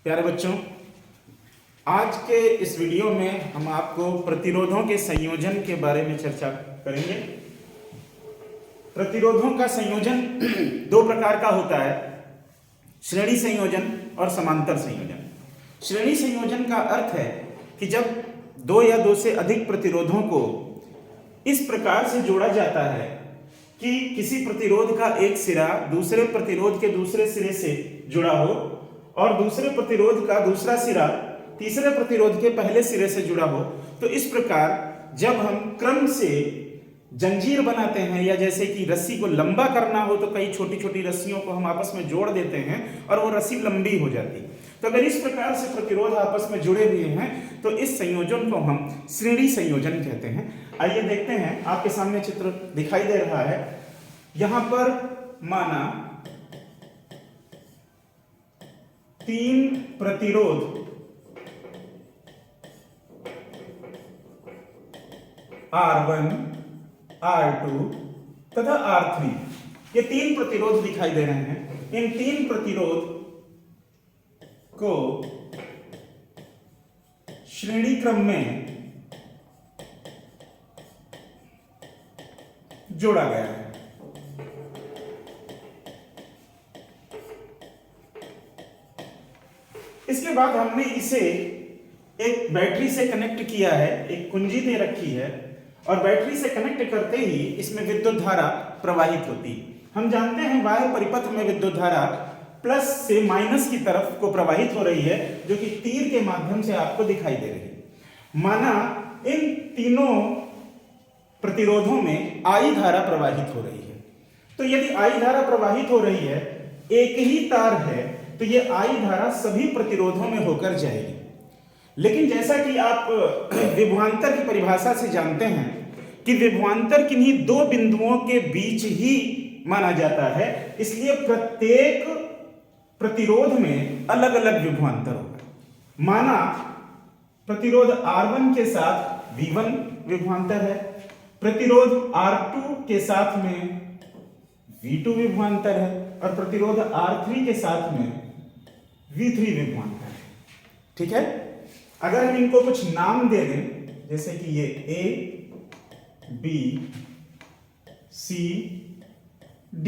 प्यारे बच्चों, आज के इस वीडियो में हम आपको प्रतिरोधों के संयोजन के बारे में चर्चा करेंगे। प्रतिरोधों का संयोजन दो प्रकार का होता है, श्रेणी संयोजन और समांतर संयोजन। श्रेणी संयोजन का अर्थ है कि जब दो या दो से अधिक प्रतिरोधों को इस प्रकार से जोड़ा जाता है कि किसी प्रतिरोध का एक सिरा दूसरे प्रतिरोध के दूसरे सिरे से जुड़ा हो और दूसरे प्रतिरोध का दूसरा सिरा तीसरे प्रतिरोध के पहले सिरे से जुड़ा हो। तो इस प्रकार जब हम क्रम से जंजीर बनाते हैं या जैसे कि रस्सी को लंबा करना हो तो कई छोटी छोटी रस्सियों को हम आपस में जोड़ देते हैं और वो रस्सी लंबी हो जाती है। तो अगर इस प्रकार से प्रतिरोध आपस में जुड़े हुए हैं तो इस संयोजन को हम श्रेणी संयोजन कहते हैं। आइए देखते हैं, आपके सामने चित्र दिखाई दे रहा है। यहां पर माना तीन प्रतिरोध R1, R2 तथा R3, ये तीन प्रतिरोध दिखाई दे रहे हैं। इन तीन प्रतिरोध को श्रेणी क्रम में जोड़ा गया है। इसके बाद हमने इसे एक बैटरी से कनेक्ट किया है, एक कुंजी दे रखी है और बैटरी से कनेक्ट करते ही इसमें विद्युत धारा प्रवाहित होती है। हम जानते हैं बाह्य परिपथ में विद्युत धारा प्लस से माइनस की तरफ को प्रवाहित हो रही है, जो कि तीर के माध्यम से आपको दिखाई दे रही है। माना इन तीनों प्रतिरोधों में आई धारा प्रवाहित हो रही है। तो यदि आई धारा प्रवाहित हो रही है, एक ही तार है, तो ये आई धारा सभी प्रतिरोधों में होकर जाएगी। लेकिन जैसा कि आप विभवांतर की परिभाषा से जानते हैं कि विभवांतर किन्हीं दो बिंदुओं के बीच ही माना जाता है, इसलिए प्रत्येक प्रतिरोध में अलग अलग विभवांतर होगा। माना प्रतिरोध R1 के साथ V1 विभवांतर है, प्रतिरोध R2 के साथ में V2 विभवांतर है और प्रतिरोध R3 के साथ में V3 विभवांतर है। ठीक है, अगर हम इनको कुछ नाम दे दें, जैसे कि ये A, B, C, D,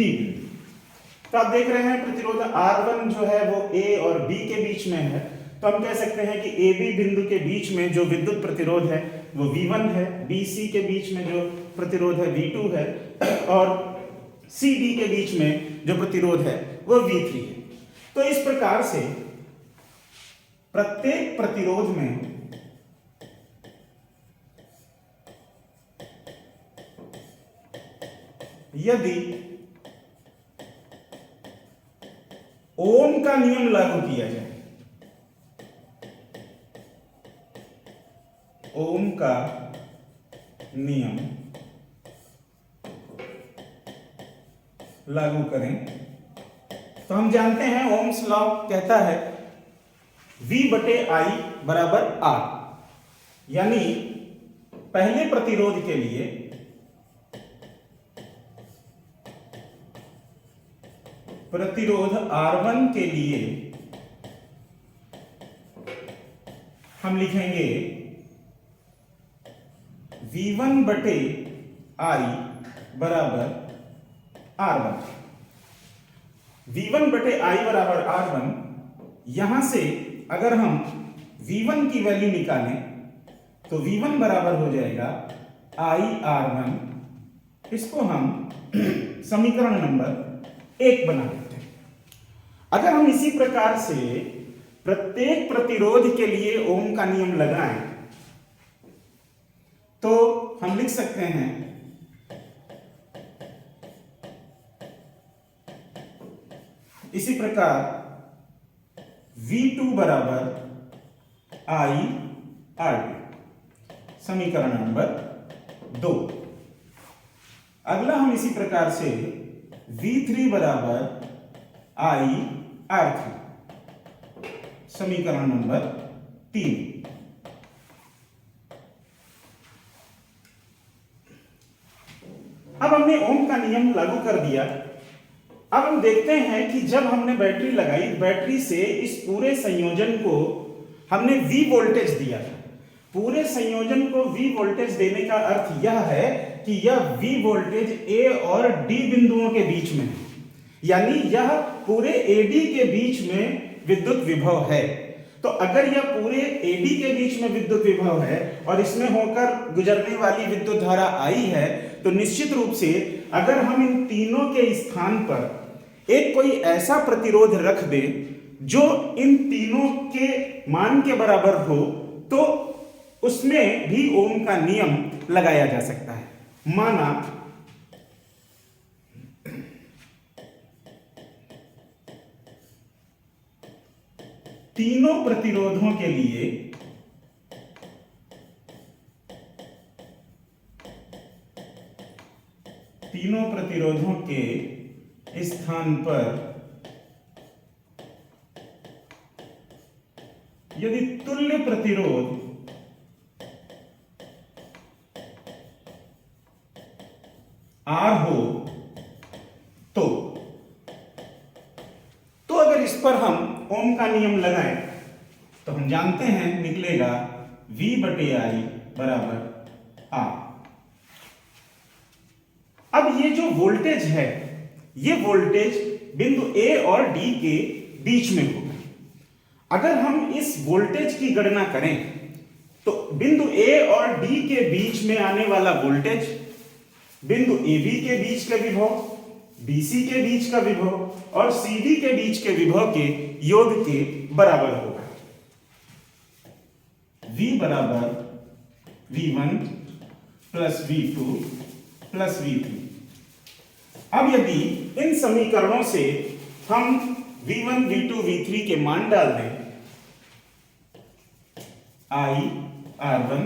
तो आप देख रहे हैं प्रतिरोध R1 जो है वो A और B के बीच में है। तो हम कह सकते हैं कि AB बिंदु के बीच में जो विद्युत प्रतिरोध है वो V1 है, BC के बीच में जो प्रतिरोध है V2 है और CD के बीच में जो प्रतिरोध है वो V3 है। तो इस प्रकार से प्रत्येक प्रतिरोध में यदि ओम का नियम लागू किया जाए, ओम का नियम लागू करें तो हम जानते हैं ओम्स लॉ कहता है V बटे I बराबर R, यानी पहले प्रतिरोध के लिए प्रतिरोध R1 के लिए हम लिखेंगे V1 बटे I बराबर R1। V1 बटे I बराबर R1, यहां से अगर हम V1 की वैल्यू निकालें तो V1 बराबर हो जाएगा IR1। इसको हम समीकरण नंबर 1 बना देते हैं। अगर हम इसी प्रकार से प्रत्येक प्रतिरोध के लिए ओम का नियम लगाएं तो हम लिख सकते हैं इसी प्रकार V2 बराबर IR2, समीकरण नंबर 2। अगला हम इसी प्रकार से V3 बराबर IR3, समीकरण नंबर 3। अब हमने ओम का नियम लागू कर दिया। अब हम देखते हैं कि जब हमने बैटरी लगाई, बैटरी से इस पूरे संयोजन को हमने V वोल्टेज दिया था। पूरे संयोजन को V वोल्टेज देने का अर्थ यह है कि यह V वोल्टेज A और D बिंदुओं के बीच में है, यानी यह पूरे AD के बीच में विद्युत विभव है। तो अगर यह पूरे AD के बीच में विद्युत विभव है और इसमें होकर गुजरने वाली विद्युत धारा I है, तो निश्चित रूप से अगर हम इन तीनों के स्थान पर एक कोई ऐसा प्रतिरोध रख दें जो इन तीनों के मान के बराबर हो, तो उसमें भी ओम का नियम लगाया जा सकता है। माना तीनों प्रतिरोधों के लिए के स्थान पर यदि तुल्य प्रतिरोध R हो तो अगर इस पर हम ओम का नियम लगाएं तो हम जानते हैं निकलेगा V बटे I बराबर R। अब ये जो वोल्टेज है, ये वोल्टेज बिंदु A और D के बीच में होगा। अगर हम इस वोल्टेज की गणना करें तो बिंदु A और D के बीच में आने वाला वोल्टेज बिंदु AB के बीच का विभव, BC के बीच का विभव और CD के बीच के विभव के योग के बराबर होगा। V बराबर V1 plus V2 plus V3। अब यदि इन समीकरणों से हम V1, V2, V3 के मान डाल दें, I R1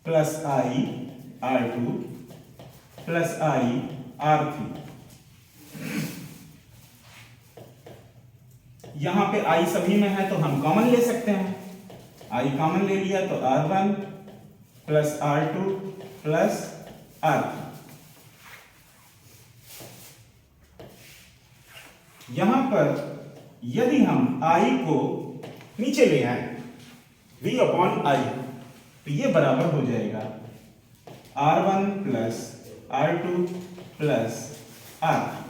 plus I R2 plus I R3, यहां पे I सभी में है तो हम कॉमन ले सकते हैं। I कॉमन ले लिया तो R1 plus R2 plus R3। यहां पर यदि हम I को नीचे ले आए V अपॉन I, तो ये बराबर हो जाएगा R1 plus R2 plus R3।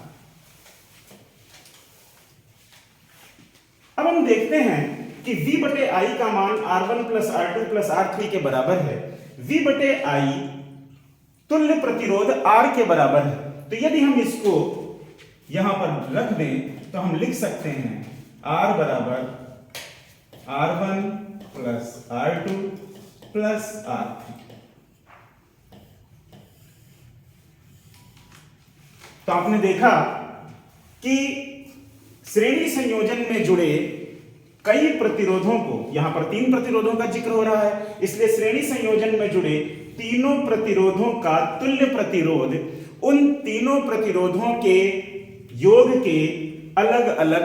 अब हम देखते हैं कि V बटे I का मान R1 plus R2 plus R3 के बराबर है। V बटे I तुल्य प्रतिरोध R के बराबर है, तो यदि हम इसको यहां पर रख दें तो हम लिख सकते हैं R बराबर R1 plus R2 plus R3। तो आपने देखा कि श्रेणी संयोजन में जुड़े कई प्रतिरोधों को, यहां पर 3 प्रतिरोधों का जिक्र हो रहा है, इसलिए श्रेणी संयोजन में जुड़े तीनों प्रतिरोधों का तुल्य प्रतिरोध उन तीनों प्रतिरोधों के योग के अलग अलग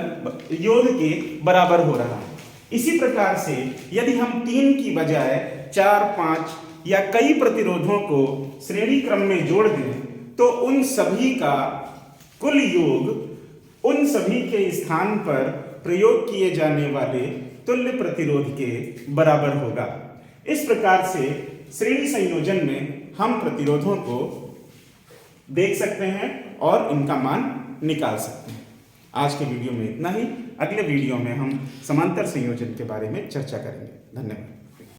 योग के बराबर हो रहा है। इसी प्रकार से यदि हम 3 की बजाय 4, 5 या कई प्रतिरोधों को श्रेणी क्रम में जोड़ दें तो उन सभी का कुल योग उन सभी के स्थान पर प्रयोग किए जाने वाले तुल्य प्रतिरोध के बराबर होगा। इस प्रकार से श्रेणी संयोजन में हम प्रतिरोधों को देख सकते हैं और इनका मान निकाल सकते हैं। आज के वीडियो में इतना ही। अगले वीडियो में हम समांतर संयोजन के बारे में चर्चा करेंगे। धन्यवाद।